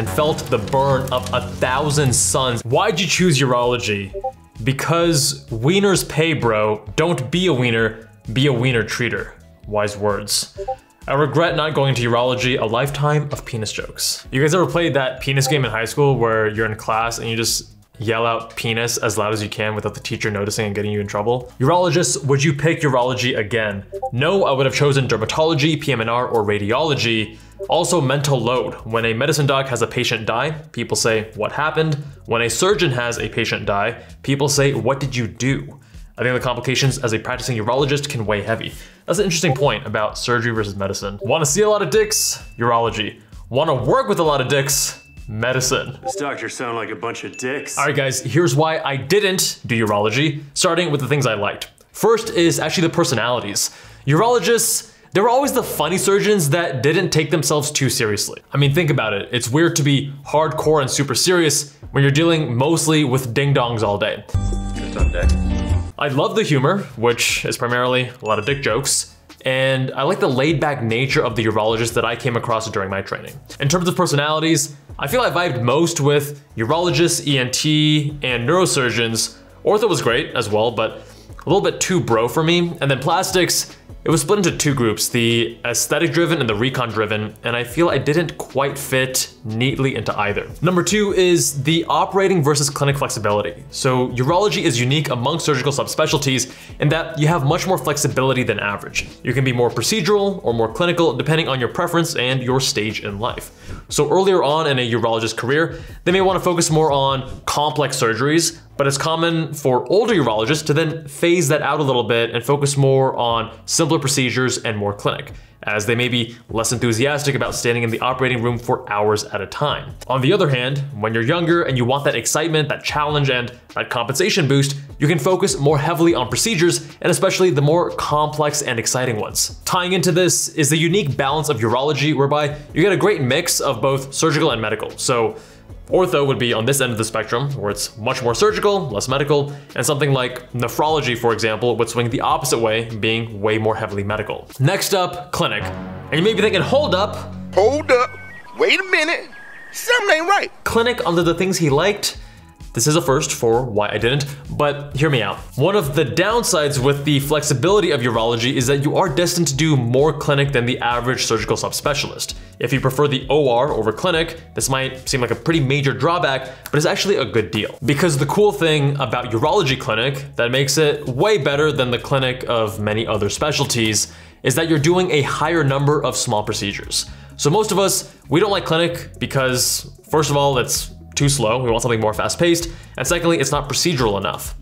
and felt the burn of 1,000 suns. Why'd you choose urology? Because wieners pay, bro. Don't be a wiener treater. Wise words. I regret not going to urology, a lifetime of penis jokes. You guys ever played that penis game in high school where you're in class and you just yell out penis as loud as you can without the teacher noticing and getting you in trouble? Urologists, would you pick urology again? No, I would have chosen dermatology, PM&R, or radiology. Also, mental load. When a medicine doc has a patient die, people say, what happened? When a surgeon has a patient die, people say, what did you do? I think the complications as a practicing urologist can weigh heavy. That's an interesting point about surgery versus medicine. Want to see a lot of dicks? Urology. Want to work with a lot of dicks? Medicine. This doctor sound like a bunch of dicks. All right, guys, here's why I didn't do urology, starting with the things I liked. First is actually the personalities. Urologists, they were always the funny surgeons that didn't take ththemselves too seriously. I mean, think about it. It's weird to be hardcore and super serious when you're dealing mostly with ding-dongs all day. Just on deck. I love the humor, which is primarily a lot of dick jokes, and I like the laid-back nature of the urologist that I came across during my training. In terms of personalities, I feel I vibed most with urologists, ENT, and neurosurgeons. Ortho was great as well, but a little bit too bro for me. And then plastics, it was split into two groups, the aesthetic driven and the recon driven, and I feel I didn't quite fit neatly into either. Number two is the operating versus clinic flexibility. So urology is unique among surgical subspecialties in that you have much more flexibility than average. You can be more procedural or more clinical depending on your preference and your stage in life. So earlier on in a urologist's career, they may want to focus more on complex surgeries, but it's common for older urologists to then phase that out a little bit and focus more on simpler procedures and more clinic, as they may be less enthusiastic about standing in the operating room for hours at a time. On the other hand, when you're younger and you want that excitement, that challenge, and that compensation boost, you can focus more heavily on procedures, and especially the more complex and exciting ones. Tying into this is the unique balance of urology, whereby you get a great mix of both surgical and medical. So ortho would be on this end of the spectrum, where it's much more surgical, less medical, and something like nephrology, for example, would swing the opposite way, being way more heavily medical. Next up, clinic. And you may be thinking, hold up, wait a minute, something ain't right. Clinic under the things he liked? This is a first for why I didn't, but hear me out. One of the downsides with the flexibility of urology is that you are destined to do more clinic than the average surgical subspecialist. If you prefer the OR over clinic, this might seem like a pretty major drawback, but it's actually a good deal. Because the cool thing about urology clinic that makes it way better than the clinic of many other specialties is that you're doing a higher number of small procedures. So most of us, we don't like clinic because, first of all, it's too slow, we want something more fast-paced, and secondly, it's not procedural enough.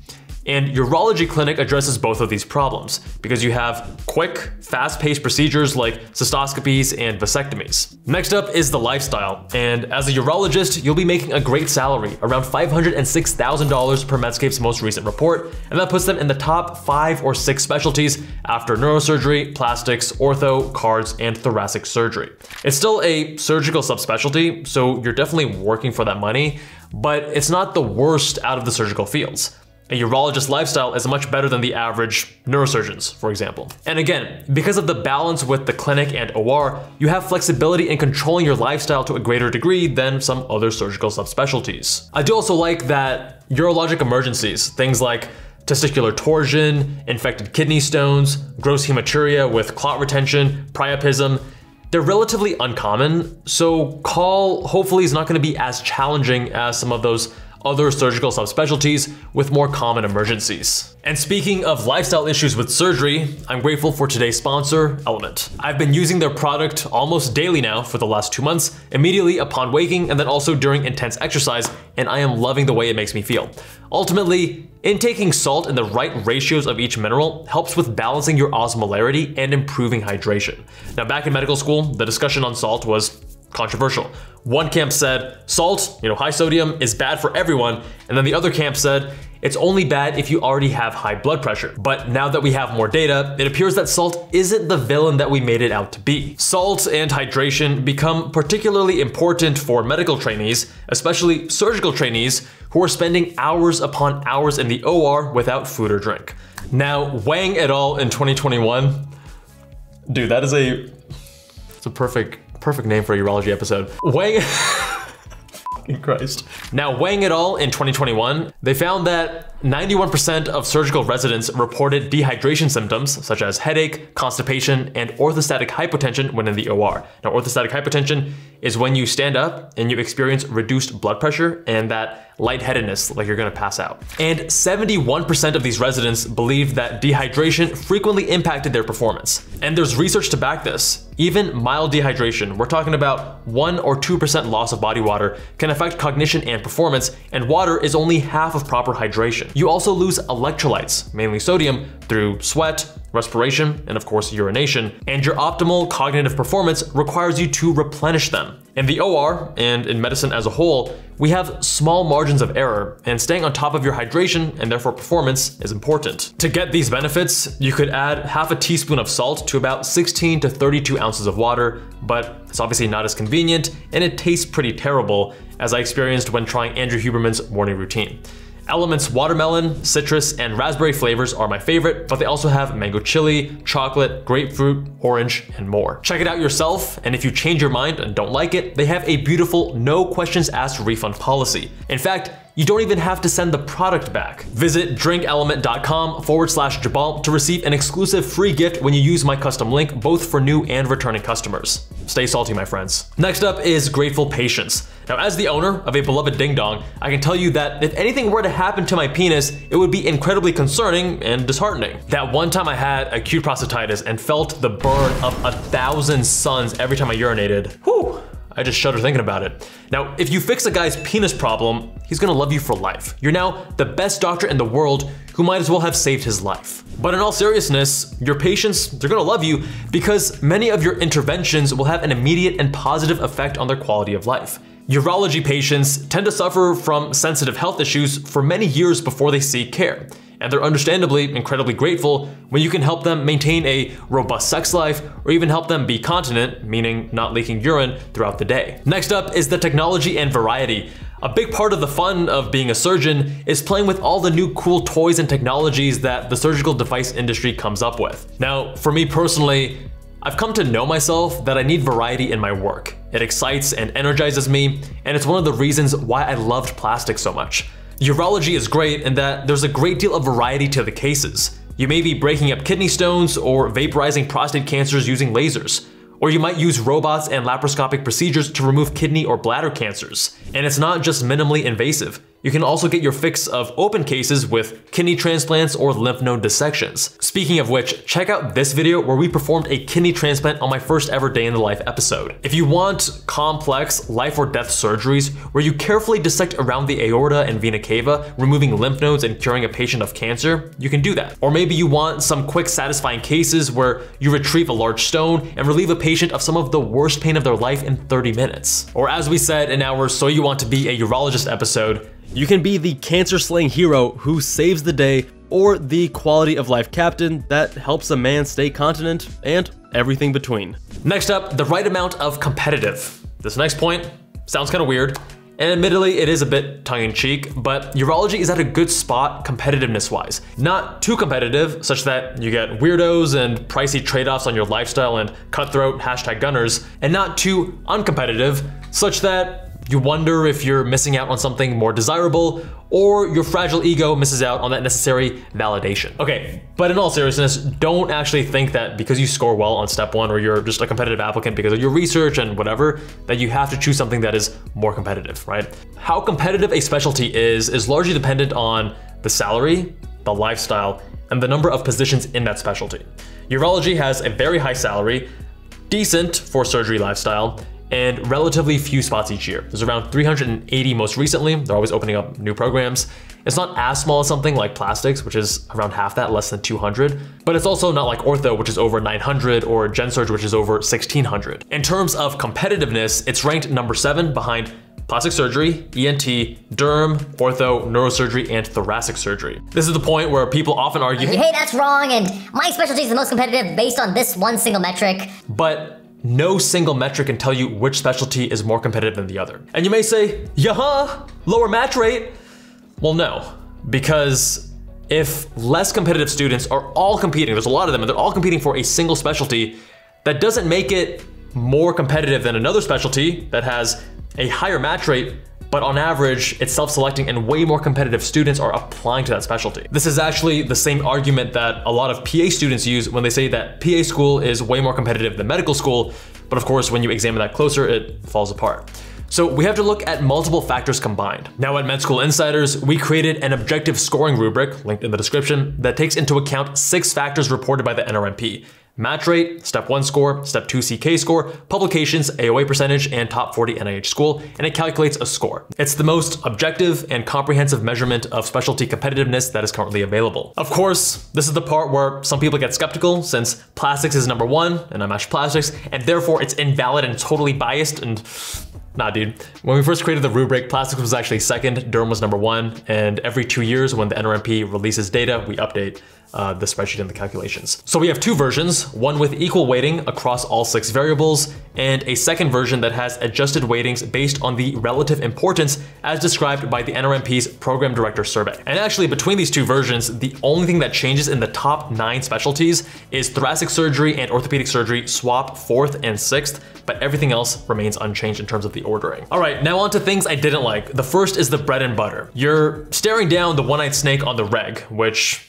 And urology clinic addresses both of these problems because you have quick, fast-paced procedures like cystoscopies and vasectomies. Next up is the lifestyle, and as a urologist, you'll be making a great salary, around $506,000 per Medscape's most recent report, and that puts them in the top 5 or 6 specialties after neurosurgery, plastics, ortho, cards, and thoracic surgery. It's still a surgical subspecialty, so you're definitely working for that money, but it's not the worst out of the surgical fields. A urologist lifestyle is much better than the average neurosurgeons, for example. And again, because of the balance with the clinic and OR, you have flexibility in controlling your lifestyle to a greater degree than some other surgical subspecialties. I do also like that urologic emergencies, things like testicular torsion, infected kidney stones, gross hematuria with clot retention, priapism, they're relatively uncommon, so call hopefully is not going to be as challenging as some of those other surgical subspecialties with more common emergencies. And speaking of lifestyle issues with surgery, I'm grateful for today's sponsor, Element. I've been using their product almost daily now for the last 2 months, immediately upon waking and then also during intense exercise, and I am loving the way it makes me feel. Ultimately, intaking salt in the right ratios of each mineral helps with balancing your osmolarity and improving hydration. Now, back in medical school, the discussion on salt was controversial. One camp said salt, high sodium, is bad for everyone, and then the other camp said it's only bad if you already have high blood pressure. But now that we have more data, it appears that salt isn't the villain that we made it out to be. Salt and hydration become particularly important for medical trainees, especially surgical trainees who are spending hours upon hours in the OR without food or drink. Now, Wang et al. In 2021, dude, it's a perfect name for a urology episode. Fucking Christ. Now, weighing it all in 2021, they found that 91% of surgical residents reported dehydration symptoms such as headache, constipation, and orthostatic hypotension when in the OR. Now, orthostatic hypotension is when you stand up and you experience reduced blood pressure and that lightheadedness, like you're gonna pass out. And 71% of these residents believed that dehydration frequently impacted their performance. And there's research to back this. Even mild dehydration, we're talking about 1 or 2% loss of body water, can affect cognition and performance, and water is only half of proper hydration. You also lose electrolytes, mainly sodium, through sweat, respiration, and of course urination, and your optimal cognitive performance requires you to replenish them. In the OR, and in medicine as a whole, we have small margins of error, and staying on top of your hydration and therefore performance is important. To get these benefits, you could add half a teaspoon of salt to about 16 to 32 ounces of water, but it's obviously not as convenient, and it tastes pretty terrible, as I experienced when trying Andrew Huberman's morning routine. Element's watermelon, citrus, and raspberry flavors are my favorite, but they also have mango chili, chocolate, grapefruit, orange, and more. Check it out yourself, and if you change your mind and don't like it, they have a beautiful no questions asked refund policy. In fact, you don't even have to send the product back. Visit drinkelement.com/Jabal to receive an exclusive free gift when you use my custom link, both for new and returning customers. Stay salty, my friends. Next up is grateful patience. Now, as the owner of a beloved ding dong, I can tell you that if anything were to happen to my penis, it would be incredibly concerning and disheartening. That one time I had acute prostatitis and felt the burn of 1,000 suns every time I urinated. Whew. I just shudder thinking about it. Now, if you fix a guy's penis problem, he's gonna love you for life. You're now the best doctor in the world who might as well have saved his life. But in all seriousness, your patients, they're gonna love you because many of your interventions will have an immediate and positive effect on their quality of life. Urology patients tend to suffer from sensitive health issues for many years before they seek care. And they're understandably incredibly grateful when you can help them maintain a robust sex life or even help them be continent, meaning not leaking urine throughout the day. Next up is the technology and variety. A big part of the fun of being a surgeon is playing with all the new cool toys and technologies that the surgical device industry comes up with. Now, for me personally, I've come to know myself that I need variety in my work. It excites and energizes me, and it's one of the reasons why I loved plastic so much. Urology is great in that there's a great deal of variety to the cases. You may be breaking up kidney stones or vaporizing prostate cancers using lasers. Or you might use robots and laparoscopic procedures to remove kidney or bladder cancers. And it's not just minimally invasive. You can also get your fix of open cases with kidney transplants or lymph node dissections. Speaking of which, check out this video where we performed a kidney transplant on my first ever day in the life episode. If you want complex life or death surgeries where you carefully dissect around the aorta and vena cava, removing lymph nodes and curing a patient of cancer, you can do that. Or maybe you want some quick satisfying cases where you retrieve a large stone and relieve a patient of some of the worst pain of their life in 30 minutes. Or as we said in our So You Want to Be a Urologist episode, you can be the cancer-slaying hero who saves the day, or the quality of life captain that helps a man stay continent, and everything between. Next up, the right amount of competitive. This next point sounds kind of weird, and admittedly it is a bit tongue-in-cheek, but urology is at a good spot competitiveness-wise. Not too competitive, such that you get weirdos and pricey trade-offs on your lifestyle and cutthroat #gunners, and not too uncompetitive, such that you wonder if you're missing out on something more desirable, or your fragile ego misses out on that necessary validation. Okay, but in all seriousness, don't actually think that because you score well on step 1 or you're just a competitive applicant because of your research and whatever, that you have to choose something that is more competitive, right? How competitive a specialty is largely dependent on the salary, the lifestyle, and the number of positions in that specialty. Urology has a very high salary, decent for surgery lifestyle, and relatively few spots each year. There's around 380 most recently. They're always opening up new programs. It's not as small as something like plastics, which is around half that, less than 200, but it's also not like ortho, which is over 900, or gen surg, which is over 1600. In terms of competitiveness, it's ranked number 7 behind plastic surgery, ENT, derm, ortho, neurosurgery, and thoracic surgery. This is the point where people often argue, hey, that's wrong, and my specialty is the most competitive based on this one single metric. But no single metric can tell you which specialty is more competitive than the other. And you may say, yeah, lower match rate. Well, no, because if less competitive students are all competing, there's a lot of them, and they're all competing for a single specialty, that doesn't make it more competitive than another specialty that has a higher match rate, but on average, it's self-selecting and way more competitive students are applying to that specialty. This is actually the same argument that a lot of PA students use when they say that PA school is way more competitive than medical school, but of course, when you examine that closer, it falls apart. So we have to look at multiple factors combined. Now at Med School Insiders, we created an objective scoring rubric, linked in the description, that takes into account 6 factors reported by the NRMP. Match rate, step 1 score, step 2 CK score, publications, AOA percentage, and top 40 NIH school, and it calculates a score. It's the most objective and comprehensive measurement of specialty competitiveness that is currently available. Of course, this is the part where some people get skeptical since plastics is number 1, and I matched plastics, and therefore it's invalid and totally biased, and nah, dude. When we first created the rubric, plastics was actually second, derm was number 1, and every 2 years when the NRMP releases data, we update the spreadsheet and the calculations. So we have 2 versions, one with equal weighting across all 6 variables, and a second version that has adjusted weightings based on the relative importance as described by the NRMP's Program Director Survey. And actually, between these 2 versions, the only thing that changes in the top 9 specialties is thoracic surgery and orthopedic surgery swap 4th and 6th, but everything else remains unchanged in terms of the ordering. All right, now on to things I didn't like. The first is the bread and butter. You're staring down the one-eyed snake on the reg, which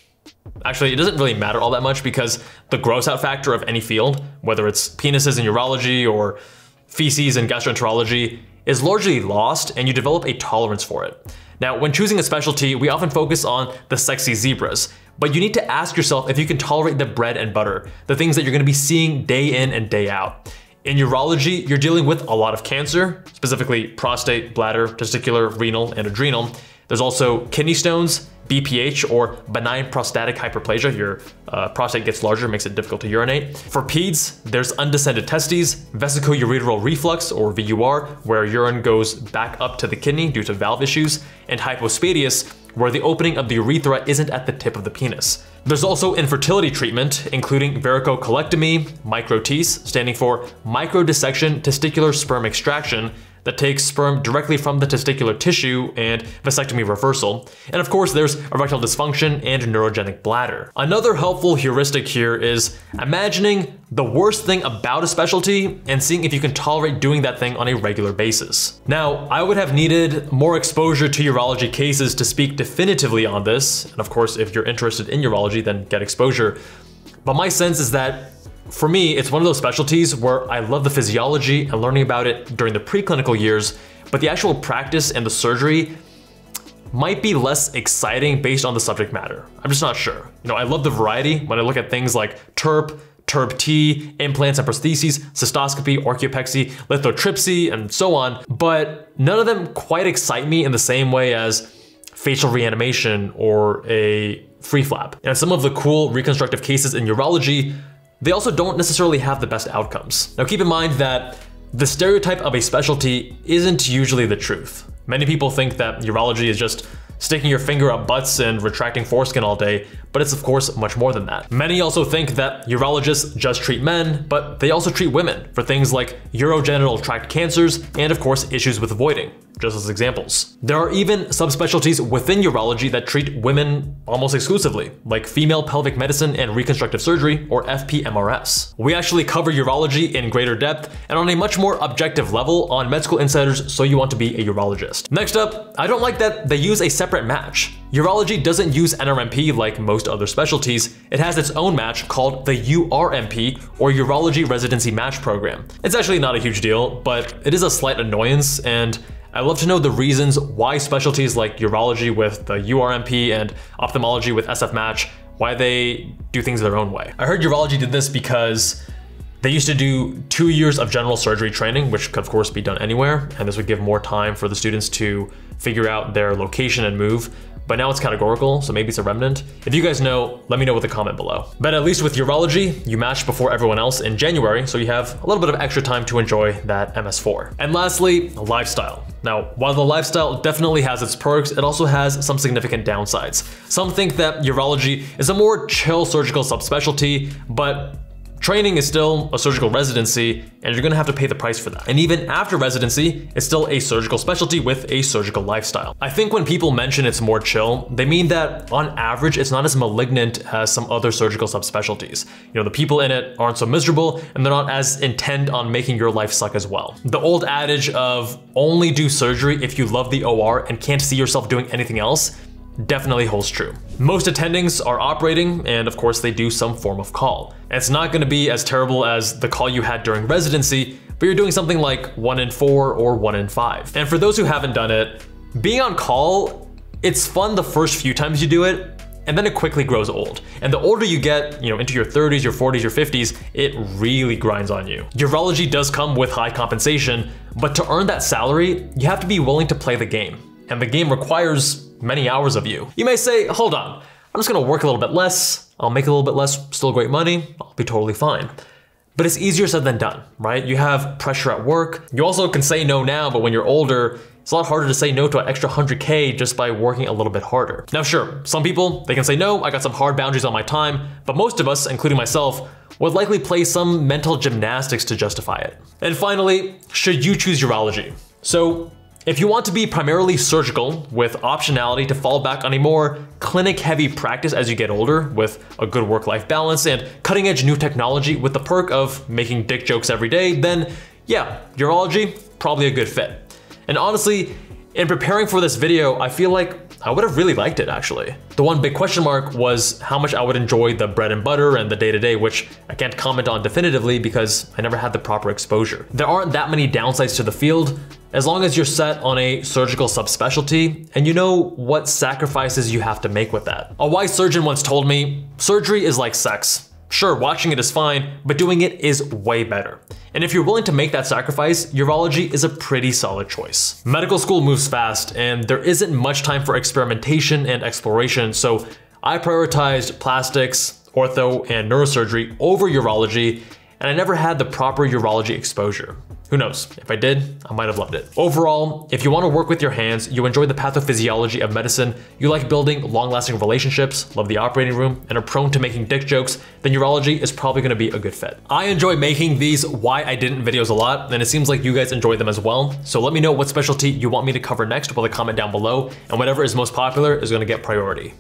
actually, it doesn't really matter all that much because the gross out factor of any field, whether it's penises in urology or feces in gastroenterology, is largely lost and you develop a tolerance for it. Now, when choosing a specialty, we often focus on the sexy zebras, but you need to ask yourself if you can tolerate the bread and butter, the things that you're gonna be seeing day in and day out. In urology, you're dealing with a lot of cancer, specifically prostate, bladder, testicular, renal, and adrenal. There's also kidney stones, BPH, or benign prostatic hyperplasia. Your prostate gets larger, makes it difficult to urinate. For peds, there's undescended testes, vesicoureteral reflux, or VUR, where urine goes back up to the kidney due to valve issues, and hypospadias, where the opening of the urethra isn't at the tip of the penis. There's also infertility treatment, including varicocolectomy, micro-TEES, standing for microdissection testicular sperm extraction, that takes sperm directly from the testicular tissue, and vasectomy reversal. And of course, there's erectile dysfunction and neurogenic bladder. Another helpful heuristic here is imagining the worst thing about a specialty and seeing if you can tolerate doing that thing on a regular basis. Now, I would have needed more exposure to urology cases to speak definitively on this. And of course, if you're interested in urology, then get exposure. But my sense is that for me, it's one of those specialties where I love the physiology and learning about it during the preclinical years, but the actual practice and the surgery might be less exciting based on the subject matter. I'm just not sure. You know, I love the variety when I look at things like TURP, TURP-T, implants and prostheses, cystoscopy, orchiopexy, lithotripsy, and so on, but none of them quite excite me in the same way as facial reanimation or a free flap. And some of the cool reconstructive cases in urology, they also don't necessarily have the best outcomes. Now keep in mind that the stereotype of a specialty isn't usually the truth. Many people think that urology is just sticking your finger up butts and retracting foreskin all day, but it's of course much more than that. Many also think that urologists just treat men, but they also treat women for things like urogenital tract cancers and of course issues with voiding, just as examples. There are even subspecialties within urology that treat women almost exclusively, like female pelvic medicine and reconstructive surgery, or FPMRS. We actually cover urology in greater depth and on a much more objective level on Med School Insiders, So You Want to Be a Urologist. Next up, I don't like that they use a separate match. Urology doesn't use NRMP like most other specialties. It has its own match called the URMP, or Urology Residency Match Program. It's actually not a huge deal, but it is a slight annoyance, and I'd love to know the reasons why specialties like urology with the URMP and ophthalmology with SF Match, why they do things their own way. I heard urology did this because they used to do 2 years of general surgery training, which could of course be done anywhere, and this would give more time for the students to figure out their location and move. But now it's categorical, so maybe it's a remnant. If you guys know, let me know with a comment below. But at least with urology, you matched before everyone else in January, so you have a little bit of extra time to enjoy that MS4. And lastly, lifestyle. Now, while the lifestyle definitely has its perks, it also has some significant downsides. Some think that urology is a more chill surgical subspecialty, but Training is still a surgical residency, and you're gonna have to pay the price for that. And even after residency, it's still a surgical specialty with a surgical lifestyle. I think when people mention it's more chill, they mean that on average, it's not as malignant as some other surgical subspecialties. You know, the people in it aren't so miserable, and they're not as intent on making your life suck as well. The old adage of only do surgery if you love the OR and can't see yourself doing anything else definitely holds true. Most attendings are operating, and of course they do some form of call. And it's not gonna be as terrible as the call you had during residency, but you're doing something like 1 in 4 or 1 in 5. And for those who haven't done it, being on call, it's fun the first few times you do it, and then it quickly grows old. And the older you get, you know, into your 30s, your 40s, your 50s, it really grinds on you. Urology does come with high compensation, but to earn that salary, you have to be willing to play the game. And the game requires many hours of you. You may say, hold on, I'm just gonna work a little bit less, I'll make a little bit less, still great money, I'll be totally fine. But it's easier said than done, right? You have pressure at work. You also can say no now, but when you're older, it's a lot harder to say no to an extra 100K just by working a little bit harder. Now sure, some people, they can say no, I got some hard boundaries on my time, but most of us, including myself, would likely play some mental gymnastics to justify it. And finally, should you choose urology? So, if you want to be primarily surgical with optionality to fall back on a more clinic-heavy practice as you get older with a good work-life balance and cutting-edge new technology with the perk of making dick jokes every day, then yeah, urology, probably a good fit. And honestly, in preparing for this video, I feel like I would have really liked it actually. The one big question mark was how much I would enjoy the bread and butter and the day-to-day, which I can't comment on definitively because I never had the proper exposure. There aren't that many downsides to the field, as long as you're set on a surgical subspecialty and you know what sacrifices you have to make with that. A wise surgeon once told me, surgery is like sex. Sure, watching it is fine, but doing it is way better. And if you're willing to make that sacrifice, urology is a pretty solid choice. Medical school moves fast and there isn't much time for experimentation and exploration, so I prioritized plastics, ortho, and neurosurgery over urology, and I never had the proper urology exposure. Who knows, if I did, I might have loved it. Overall, if you want to work with your hands, you enjoy the pathophysiology of medicine, you like building long-lasting relationships, love the operating room, and are prone to making dick jokes, then urology is probably gonna be a good fit. I enjoy making these Why I Didn't videos a lot, and it seems like you guys enjoy them as well. So let me know what specialty you want me to cover next with a comment down below, and whatever is most popular is gonna get priority.